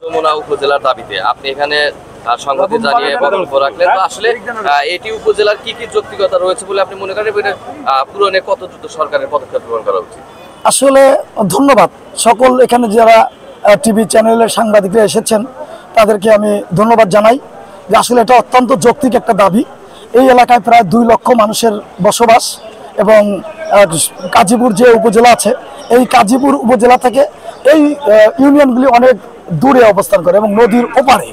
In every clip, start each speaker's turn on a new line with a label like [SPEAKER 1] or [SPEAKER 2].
[SPEAKER 1] যমুনা উপজেলার দাবিতে আপনি এখানে সংহতি জানিয়ে বক্তব্য রাখলেন, তো আসলে এটি উপজেলার কি কি যৌক্তিকতা রয়েছে বলে আপনি মনে করেন? এটা পূরণে কত দ্রুত সরকারের পদক্ষেপ গ্রহণ করা উচিত?
[SPEAKER 2] আসলে ধন্যবাদ সকল এখানে যারা টিভি চ্যানেলের সাংবাদিকরা এসেছেন তাদেরকে আমি ধন্যবাদ জানাই যে আসলে এটা অত্যন্ত যৌক্তিক একটা দাবি। এই এলাকায় প্রায় 2 লক্ষ মানুষের বসবাস এবং কাজীপুর যে উপজেলা আছে এই কাজীপুর উপজেলা থেকে এই ইউনিয়নগুলি অনেক দূরে অবস্থান করে এবং নদীর ওপারে,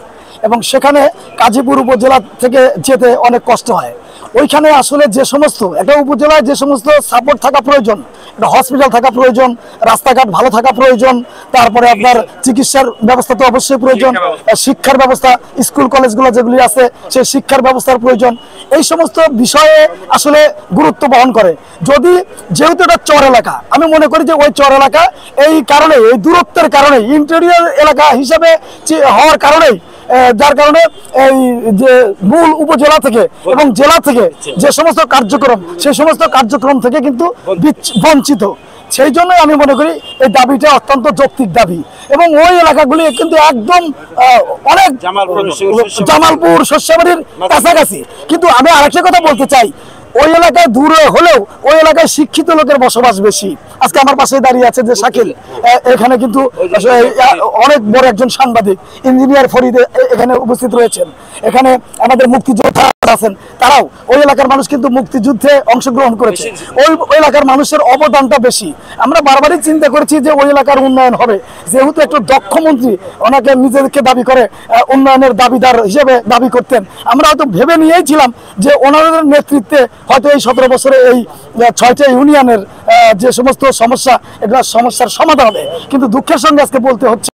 [SPEAKER 2] এবং সেখানে কাজীপুর উপজেলা থেকে যেতে অনেক কষ্ট হয়। ওইখানে আসলে যে সমস্ত একটা উপজেলায় যে সমস্ত সাপোর্ট থাকা প্রয়োজন, একটা হসপিটাল থাকা প্রয়োজন, রাস্তাঘাট ভালো থাকা প্রয়োজন, তারপরে আপনার চিকিৎসার ব্যবস্থা তো অবশ্যই প্রয়োজন, শিক্ষার ব্যবস্থা, স্কুল কলেজগুলো যেগুলি আছে সেই শিক্ষার ব্যবস্থার প্রয়োজন, এই সমস্ত বিষয়ে আসলে গুরুত্ব বহন করে। যদি যেহেতু এটা চর এলাকা, আমি মনে করি যে ওই চর এলাকা এই কারণে, এই দূরত্বের কারণে, ইন্টেরিয়র এলাকা হিসাবে হওয়ার কারণেই, যার কারণে এই যে মূল উপজেলা থেকে এবং জেলা থেকে যে সমস্ত কার্যক্রম সেই সমস্ত কার্যক্রম থেকে কিন্তু বঞ্চিত। সেই জন্যই আমি মনে করি এই দাবিটা অত্যন্ত যৌক্তিক দাবি, এবং ওই এলাকাগুলি কিন্তু একদম অনেক জামালপুর শস্যবাড়ির কাছাকাছি। কিন্তু আমি আরেকটা কথা বলতে চাই, ওই এলাকায় দূরে হলেও ওই এলাকায় শিক্ষিত লোকের বসবাস বেশি। আজকে আমার পাশে দাঁড়িয়ে আছে যে শাকিল, এখানে কিন্তু অনেক বড় একজন সাংবাদিক, ইঞ্জিনিয়ার ফরিদ এখানে উপস্থিত রয়েছেন। এখানে আমাদের মুক্তিযোদ্ধা আছেন, তারাও ওই এলাকার মানুষ কিন্তু মুক্তিযুদ্ধে অংশগ্রহণ করেছে। ওই এলাকার মানুষের অবদানটা বেশি। আমরা বারবারই চিন্তা করেছি যে ওই এলাকার উন্নয়ন হবে, যেহেতু একটু দক্ষ মন্ত্রী ওনাকে নিজেদেরকে দাবি করে উন্নয়নের দাবিদার হিসেবে দাবি করতেন। আমরা হয়তো ভেবে নিয়েই ছিলাম যে ওনাদের নেতৃত্বে হয়তো এই 17 বছরে এই 6টা ইউনিয়নের যে সমস্ত সমস্যা, এগুলো সমস্যার সমাধান হবে। কিন্তু দুঃখের সঙ্গে আজকে বলতে হচ্ছে